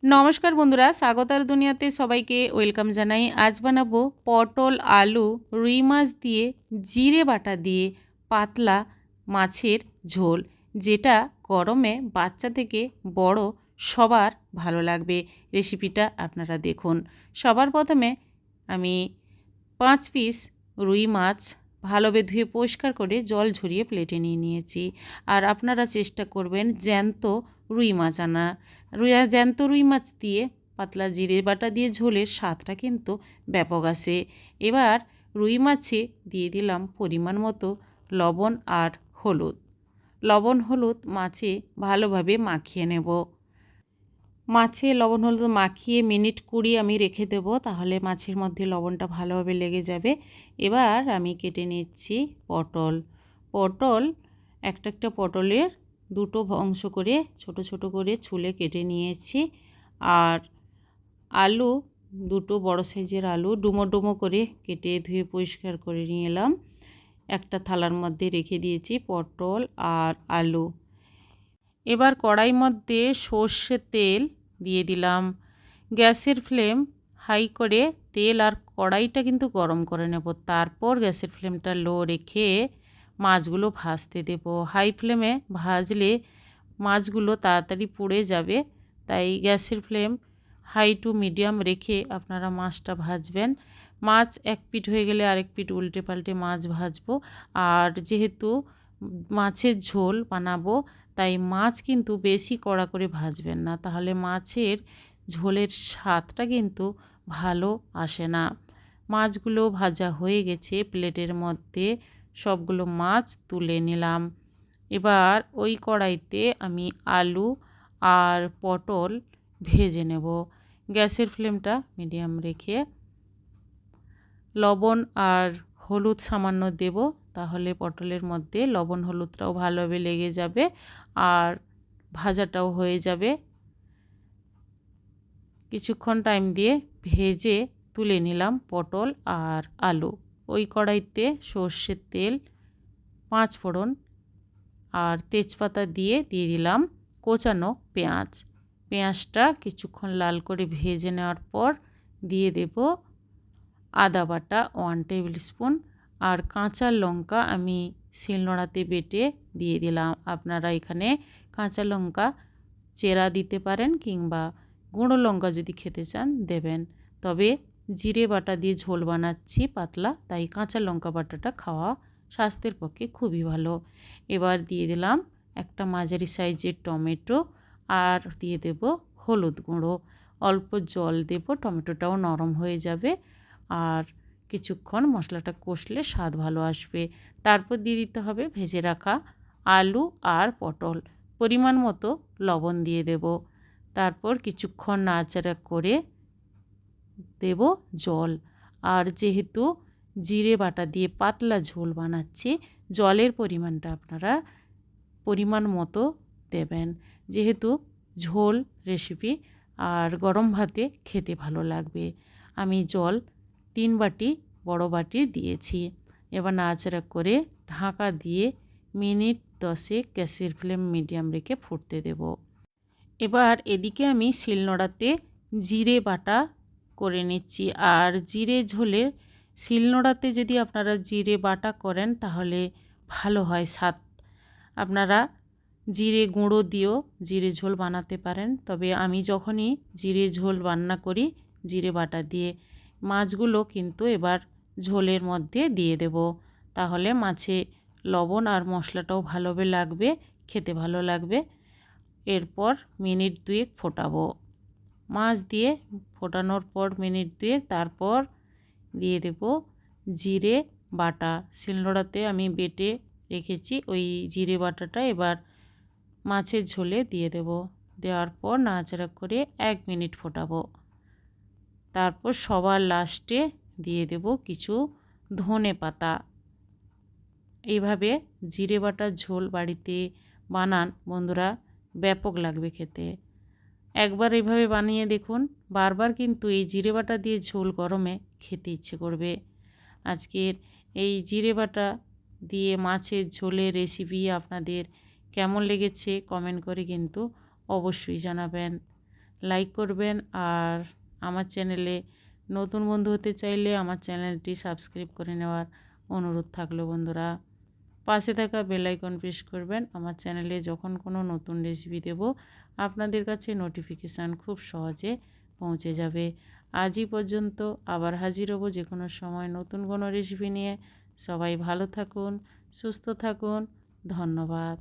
নমস্কার বন্ধুরা, স্বাগতার দুনিয়াতে সবাইকে ওয়েলকাম জানাই। আজ বানাবো পটল, আলু, রুই মাছ দিয়ে জিরে বাটা দিয়ে পাতলা মাছের ঝোল, যেটা গরমে বাচ্চা থেকে বড় সবার ভালো লাগবে। রেসিপিটা আপনারা দেখুন। সবার প্রথমে আমি 5 পিস রুই মাছ ভালোভাবে ধুয়ে পরিষ্কার করে জল ঝরিয়ে প্লেটে নিয়ে নিয়েছি। আর আপনারা চেষ্টা করবেন জ্যান্ত রুই মাছ আনা। জ্যান্ত রুই মাছ দিয়ে পাতলা জিরে বাটা দিয়ে ঝোলের স্বাদটা কিন্তু ব্যাপক আসে। এবার রুই মাছে দিয়ে দিলাম পরিমাণ মতো লবণ আর হলুদ। লবণ হলুদ মাছে ভালোভাবে মাখিয়ে নেব। মাছে লবণ হলুদ মাখিয়ে মিনিট 20 আমি রেখে দেব, তাহলে মাছের মধ্যে লবণটা ভালোভাবে লেগে যাবে। এবার আমি কেটে নিচ্ছি পটল। পটল একটা পটলের দুটো অংশ করে ছোট ছোট করে ছুলে কেটে নিয়েছি। আর আলু দুটো বড় সাইজের আলু ডুমো ডুমো করে কেটে ধুয়ে পরিষ্কার করে নিয়ে এলাম। একটা থালার মধ্যে রেখে দিয়েছি পটল আর আলু। এবার কড়াই মধ্যে সর্ষের তেল দিয়ে দিলাম। গ্যাসের ফ্লেম হাই করে তেল আর কড়াইটা কিন্তু গরম করে নেব। তারপর গ্যাসের ফ্লেমটা লো রেখে মাছগুলো ভাজতে দেব। হাই ফ্লেমে ভাজলে মাছগুলো তাড়াতাড়ি পুড়ে যাবে, তাই গ্যাসের ফ্লেম হাই টু মিডিয়াম রেখে আপনারা মাছটা ভাজবেন। মাছ এক পিঠ হয়ে গেলে আরেক পিঠ উল্টে পাল্টে মাছ ভাজবো। আর যেহেতু মাছের ঝোল বানাবো, তাই মাছ কিন্তু বেশি কড়া করে ভাজবেন না, তাহলে মাছের ঝোলের স্বাদটা কিন্তু ভালো আসে না। মাছগুলো ভাজা হয়ে গেছে, প্লেটের মধ্যে সবগুলো মাছ তুলে নিলাম। এবার ওই কড়াইতে আমি আলু আর পটল ভেজে নেব। গ্যাসের ফ্লেমটা মিডিয়াম রেখে লবণ আর হলুদ সামান্য দেব, তাহলে পটলের মধ্যে লবণ হলুদটাও ভালোভাবে লেগে যাবে আর ভাজাটাও হয়ে যাবে। কিছুক্ষণ টাইম দিয়ে ভেজে তুলে নিলাম পটল আর আলু। ওই কড়াইতে সর্ষের তেল, 5 ফোড়ন আর তেজপাতা দিয়ে দিলাম কোচানো পেঁয়াজ। পেঁয়াজটা কিছুক্ষণ লাল করে ভেজে নেওয়ার পর দিয়ে দেব আদা বাটা 1 টেবিল স্পুন আর কাঁচা লঙ্কা আমি শিলনোড়াতে বেটে দিয়ে দিলাম। আপনারা এখানে কাঁচা লঙ্কা চেরা দিতে পারেন কিংবা গুঁড়ো লঙ্কা যদি খেতে চান দেবেন। তবে জিরে বাটা দিয়ে ঝোল বানাচ্ছি পাতলা, তাই কাঁচা লঙ্কা বাটাটা খাওয়া স্বাস্থ্যের পক্ষে খুবই ভালো। এবার দিয়ে দিলাম একটা মাঝারি সাইজের টমেটো আর দিয়ে দেব হলুদ গুঁড়ো। অল্প জল দেব, টমেটোটাও নরম হয়ে যাবে আর কিছুক্ষণ মশলাটা কষলে স্বাদ ভালো আসবে। তারপর দিয়ে দিতে হবে ভেজে রাখা আলু আর পটল। পরিমাণ মতো লবণ দিয়ে দেব। তারপর কিছুক্ষণ নাড়াচাড়া করে দেব জল। আর যেহেতু জিরে বাটা দিয়ে পাতলা ঝোল বানাচ্ছি, জলের পরিমাণটা আপনারা পরিমাণ মতো দেবেন, যেহেতু ঝোল রেসিপি আর গরম ভাতে খেতে ভালো লাগবে। আমি জল 3 বাটি বড় বাটি দিয়েছি। এবার নাড়াচাড়া করে ঢাকা দিয়ে মিনিট 10 গ্যাসের ফ্লেম মিডিয়াম রেখে ফুটতে দেব। এবার এদিকে আমি শিলনোড়াতে জিরে বাটা করে নিচ্ছি। আর জিরে ঝোলে শিলনোড়াতে যদি আপনারা জিরে বাটা করেন তাহলে ভালো হয় স্বাদ। আপনারা জিরে গুঁড়ো দিয়েও জিরে ঝোল বানাতে পারেন, তবে আমি যখনই জিরে ঝোল রান্না করি জিরে বাটা দিয়ে। মাছগুলো কিন্তু এবার ঝোলের মধ্যে দিয়ে দেব, তাহলে মাছে লবণ আর মশলাটাও ভালোভাবে লাগবে, খেতে ভালো লাগবে। এরপর মিনিট 2 ফোটাবো। মাছ দিয়ে ফোটানোর পর মিনিট 2 তারপর দিয়ে দেব জিরে বাটা। শিলনোড়াতে আমি বেটে রেখেছি ওই জিরে বাটাটা এবার মাছের ঝোলে দিয়ে দেব। দেওয়ার পর নাড়াচাড়া করে 1 মিনিট ফোটাবো। তারপর সবার লাস্টে দিয়ে দেব কিছু ধনে পাতা। এইভাবে জিরে বাটার ঝোল বাড়িতে বানান বন্ধুরা, ব্যাপক লাগবে খেতে। একবার এইভাবে বানিয়ে দেখুন, বারবার কিন্তু এই জিরে বাটা দিয়ে ঝোল গরমে খেতে ইচ্ছে করবে। আজকের এই জিরে বাটা দিয়ে মাছের ঝোলের রেসিপি আপনাদের কেমন লেগেছে কমেন্ট করে কিন্তু অবশ্যই জানাবেন। লাইক করবেন। আর আমার চ্যানেলে নতুন বন্ধু হতে চাইলে আমার চ্যানেলটি সাবস্ক্রাইব করে নেওয়ার অনুরোধ থাকলো বন্ধুরা। পাশে থাকা বেল আইকন প্রেস করবেন। আমার চ্যানেলে যখন কোনো নতুন রেসিপি দেব আপনাদের কাছে নোটিফিকেশান খুব সহজে পৌঁছে যাবে। আজই পর্যন্ত, আবার হাজির হব যে কোনো সময় নতুন কোনো রেসিপি নিয়ে। সবাই ভালো থাকুন, সুস্থ থাকুন। ধন্যবাদ।